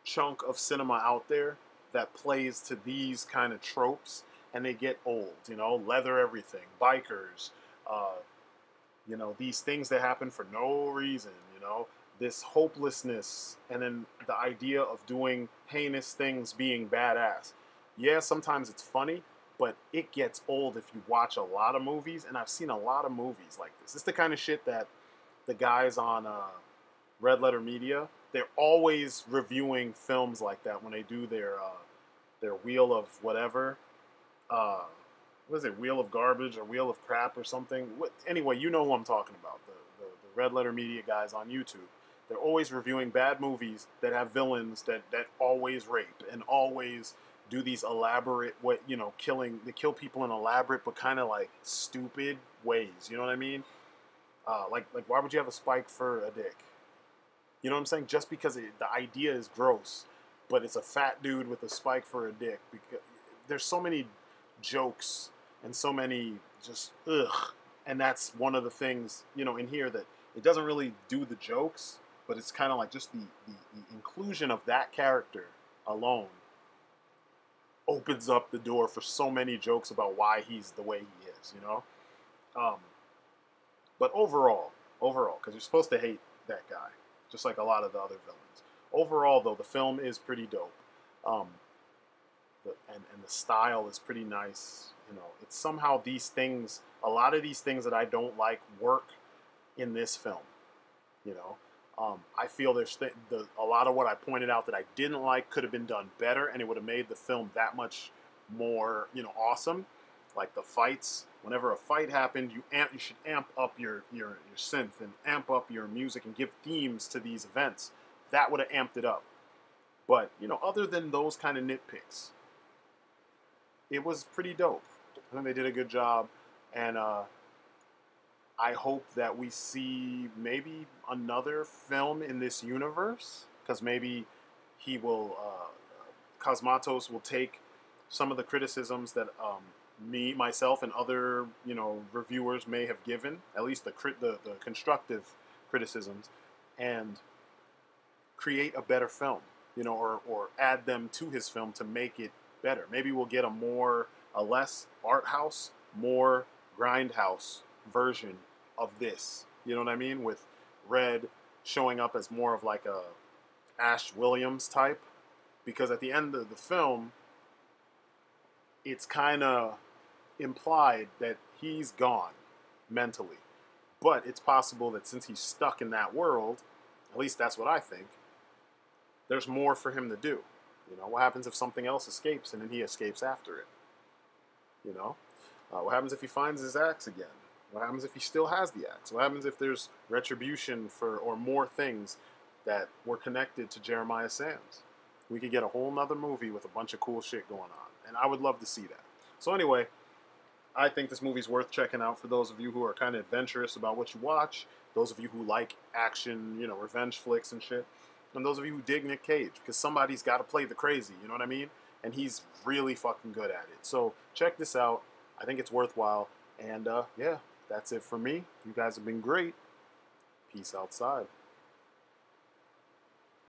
S1: chunk of cinema out there that plays to these kind of tropes, and they get old. Leather everything, bikers, these things that happen for no reason. This hopelessness, and then the idea of doing heinous things being badass. Yeah, sometimes it's funny, but it gets old if you watch a lot of movies, and I've seen a lot of movies like this. It's the kind of shit that the guys on Red Letter Media, they're always reviewing films like that when they do their Wheel of whatever. What is it, Wheel of Garbage or Wheel of Crap or something? Anyway, you know who I'm talking about, the Red Letter Media guys on YouTube. They're always reviewing bad movies that have villains that always rape and always do these elaborate, killing. They kill people in elaborate but kind of like stupid ways. You know what I mean? Like why would you have a spike for a dick? You know what I'm saying? Just because the idea is gross, but it's a fat dude with a spike for a dick. Because there's so many jokes and so many just ugh, And that's one of the things, you know, in here that it doesn't really do the jokes, but it's kind of like just the inclusion of that character alone opens up the door for so many jokes about why he's the way he is, you know? Um, but overall, because you're supposed to hate that guy, just like a lot of the other villains. Overall, though, the film is pretty dope. Um, and the style is pretty nice. You know, it's somehow these things, a lot of these things that I don't like work in this film. You know, I feel a lot of what I pointed out that I didn't like could have been done better, and it would have made the film that much more, you know, awesome. Like the fights. Whenever a fight happened, you should amp up your synth and amp up your music and give themes to these events. That would have amped it up. But you know, other than those kind of nitpicks, it was pretty dope. I think they did a good job, and I hope that we see maybe another film in this universe, because maybe he will, Cosmatos will take some of the criticisms that myself, and other, you know, reviewers may have given, at least the constructive criticisms, and create a better film, you know, or add them to his film to make it better. Maybe we'll get a less art house, more grindhouse version of this. You know what I mean? With Red showing up as more of like a Ash Williams type, because at the end of the film, it's kind of implied that he's gone mentally. But it's possible that since he's stuck in that world, at least that's what I think, there's more for him to do. You know, what happens if something else escapes and then he escapes after it? You know? What happens if he finds his axe again? What happens if he still has the axe? What happens if there's retribution or more things that were connected to Jeremiah Sands? We could get a whole nother movie with a bunch of cool shit going on. And I would love to see that. So anyway, I think this movie's worth checking out for those of you who are kind of adventurous about what you watch, those of you who like action, you know, revenge flicks and shit, and those of you who dig Nick Cage, because somebody's got to play the crazy, you know what I mean? And he's really fucking good at it. So check this out. I think it's worthwhile. And yeah, that's it for me. You guys have been great. Peace outside.